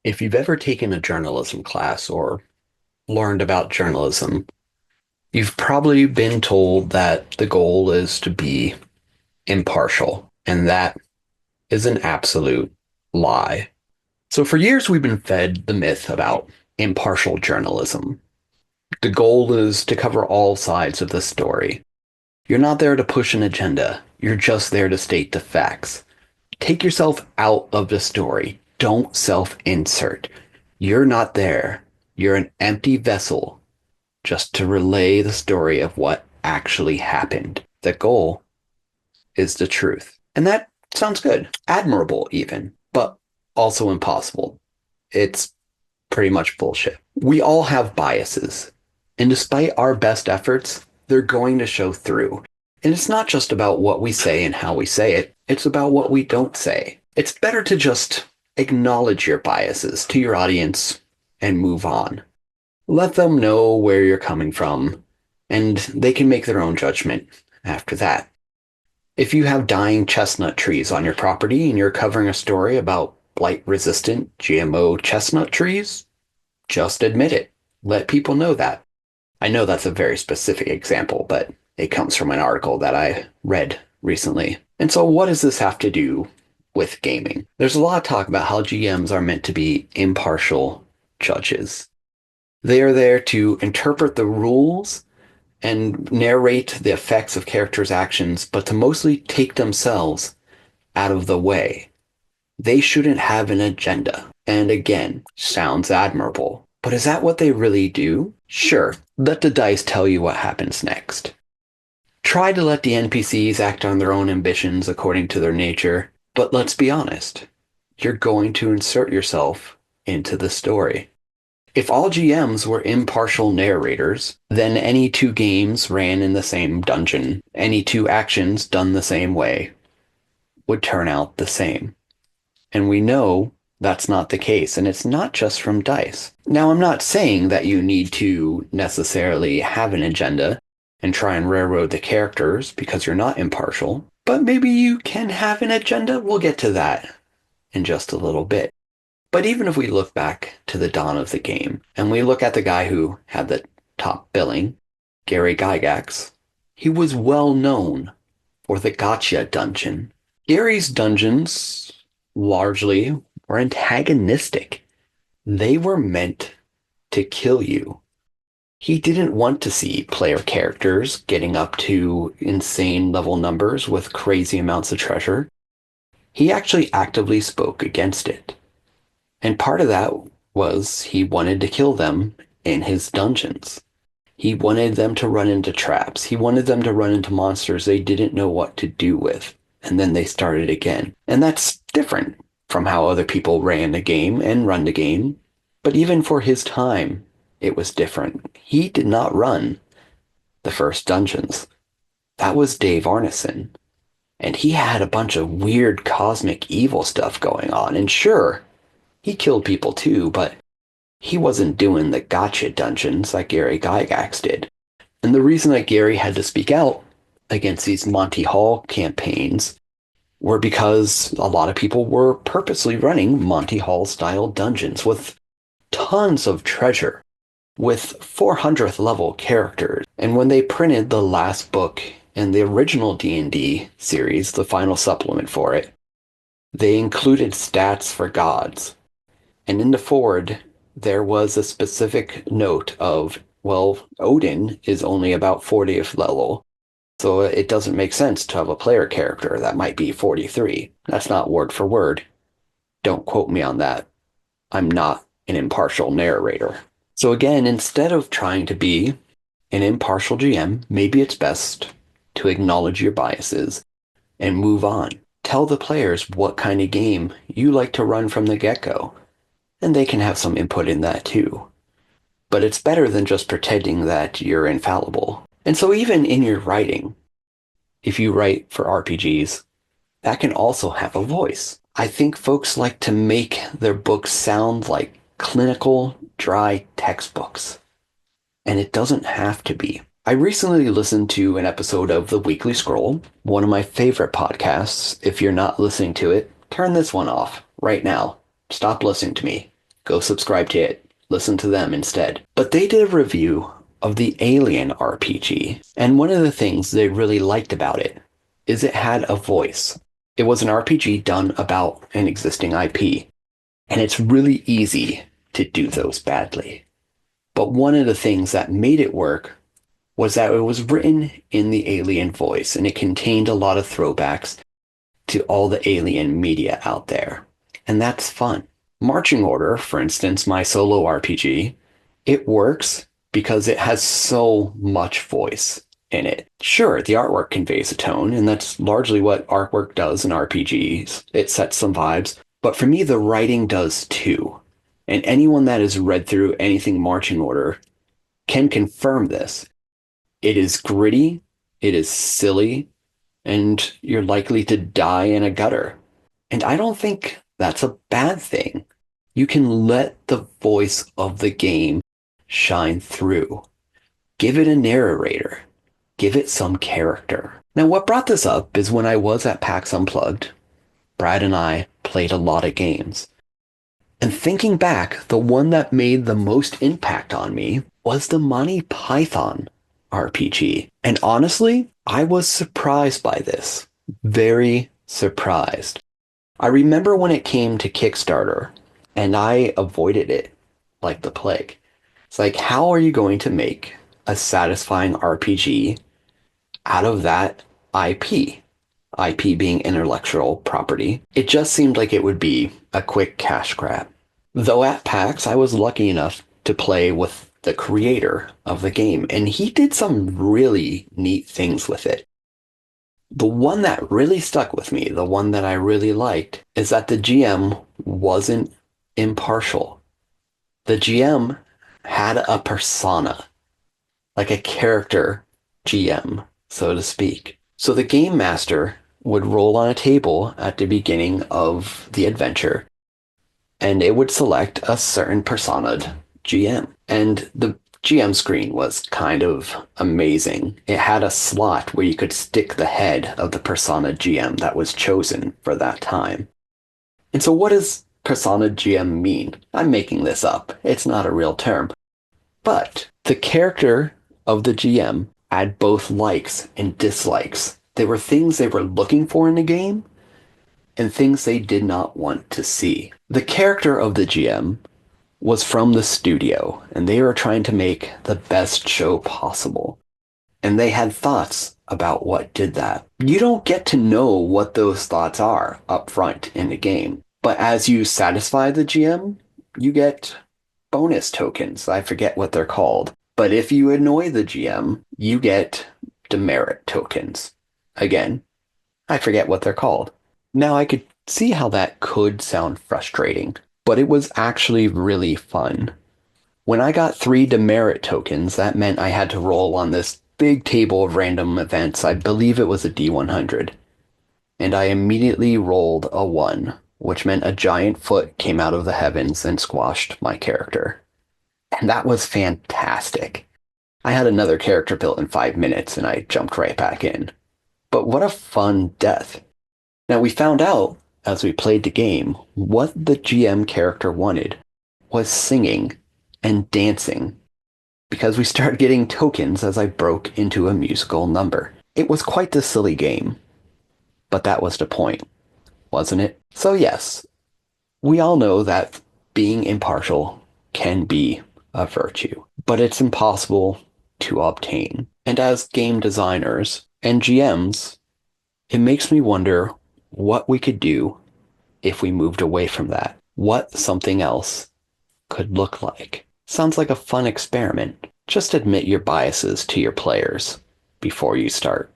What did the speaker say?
If you've ever taken a journalism class or learned about journalism, you've probably been told that the goal is to be impartial, and that is an absolute lie. So, for years, we've been fed the myth about impartial journalism. The goal is to cover all sides of the story. You're not there to push an agenda, you're just there to state the facts. Take yourself out of the story. Don't self insert. You're not there. You're an empty vessel just to relay the story of what actually happened. The goal is the truth. And that sounds good, admirable, even, but also impossible. It's pretty much bullshit. We all have biases, and despite our best efforts, they're going to show through. And it's not just about what we say and how we say it, it's about what we don't say. It's better to just acknowledge your biases to your audience and move on. Let them know where you're coming from, and they can make their own judgment after that. If you have dying chestnut trees on your property and you're covering a story about blight resistant GMO chestnut trees, just admit it. Let people know that. I know that's a very specific example, but it comes from an article that I read recently. And so, what does this have to do with gaming? There's a lot of talk about how GMs are meant to be impartial judges. They are there to interpret the rules and narrate the effects of characters' actions, but to mostly take themselves out of the way. They shouldn't have an agenda. And again, sounds admirable. But is that what they really do? Sure, let the dice tell you what happens next. Try to let the NPCs act on their own ambitions according to their nature, but let's be honest. You're going to insert yourself into the story. If all GMs were impartial narrators, then any two games ran in the same dungeon, any two actions done the same way, would turn out the same. And we know that's not the case, and it's not just from dice. Now, I'm not saying that you need to necessarily have an agenda and try and railroad the characters because you're not impartial, but maybe you can have an agenda. We'll get to that in just a little bit. But even if we look back to the dawn of the game, and we look at the guy who had the top billing, Gary Gygax, he was well known for the gotcha dungeon. Gary's dungeons largely were antagonistic. They were meant to kill you. He didn't want to see player characters getting up to insane level numbers with crazy amounts of treasure. He actually actively spoke against it. And part of that was he wanted to kill them in his dungeons. He wanted them to run into traps. He wanted them to run into monsters they didn't know what to do with. And then they started again. And that's different from how other people ran the game and run the game. But even for his time, it was different. He did not run the first dungeons. That was Dave Arneson. And he had a bunch of weird cosmic evil stuff going on. And sure, he killed people too, but he wasn't doing the gotcha dungeons like Gary Gygax did. And the reason that Gary had to speak out against these Monty Hall campaigns were because a lot of people were purposely running Monty Hall style dungeons with tons of treasure, with 400th level characters. And when they printed the last book in the original D&D series, the final supplement for it, they included stats for gods. And in the forward, there was a specific note of, well, Odin is only about 40th level, so it doesn't make sense to have a player character that might be 43. That's not word for word. Don't quote me on that. I'm not an impartial narrator. So again, instead of trying to be an impartial GM, maybe it's best to acknowledge your biases and move on. Tell the players what kind of game you like to run from the get-go, and they can have some input in that too. But it's better than just pretending that you're infallible. And so even in your writing, if you write for RPGs, that can also have a voice. I think folks like to make their books sound like clinical, dry textbooks. And it doesn't have to be. I recently listened to an episode of The Weekly Scroll, one of my favorite podcasts. If you're not listening to it, turn this one off right now. Stop listening to me. go subscribe to it. Listen to them instead. But they did a review of the Alien RPG, and one of the things they really liked about it is it had a voice. It was an RPG done about an existing IP, and it's really easy to do those badly. But one of the things that made it work was that it was written in the Alien voice, and it contained a lot of throwbacks to all the Alien media out there. And that's fun. Marching Order, for instance, my solo RPG, it works because it has so much voice in it. Sure, the artwork conveys a tone, and that's largely what artwork does in RPGs. It sets some vibes. But for me, the writing does too. And anyone that has read through anything Marching Order can confirm this. It is gritty, it is silly, and you're likely to die in a gutter. And I don't think that's a bad thing. You can let the voice of the game shine through. Give it a narrator. Give it some character. Now, what brought this up is when I was at PAX Unplugged, Brad and I played a lot of games. And thinking back, the one that made the most impact on me was the Monty Python RPG. And honestly, I was surprised by this. Very surprised. I remember when it came to Kickstarter, and I avoided it like the plague. It's like, how are you going to make a satisfying RPG out of that IP? IP being intellectual property. It just seemed like it would be a quick cash grab. Though at PAX, I was lucky enough to play with the creator of the game, and he did some really neat things with it. The one that really stuck with me, the one that I really liked, is that the GM wasn't impartial. The GM had a persona, like a character GM, so to speak. So the game master would roll on a table at the beginning of the adventure, and it would select a certain personaed GM. And the GM screen was kind of amazing. It had a slot where you could stick the head of the persona GM that was chosen for that time. And so what does persona GM mean? I'm making this up. It's not a real term. But the character of the GM had both likes and dislikes. There were things they were looking for in the game and things they did not want to see. The character of the GM was from the studio, and they were trying to make the best show possible. And they had thoughts about what did that. You don't get to know what those thoughts are up front in the game. But as you satisfy the GM, you get bonus tokens. I forget what they're called. But if you annoy the GM, you get demerit tokens. Again, I forget what they're called. Now, I could see how that could sound frustrating, but it was actually really fun. When I got 3 demerit tokens, that meant I had to roll on this big table of random events. I believe it was a D100. And I immediately rolled a 1, which meant a giant foot came out of the heavens and squashed my character. And that was fantastic. I had another character built in 5 minutes and I jumped right back in. But what a fun death. Now, we found out as we played the game what the GM character wanted was singing and dancing, because we started getting tokens as I broke into a musical number. It was quite the silly game, but that was the point, wasn't it? So yes, we all know that being impartial can be a virtue, but it's impossible to obtain. And as game designers and GMs, it makes me wonder what we could do if we moved away from that. What something else could look like. Sounds like a fun experiment. Just admit your biases to your players before you start.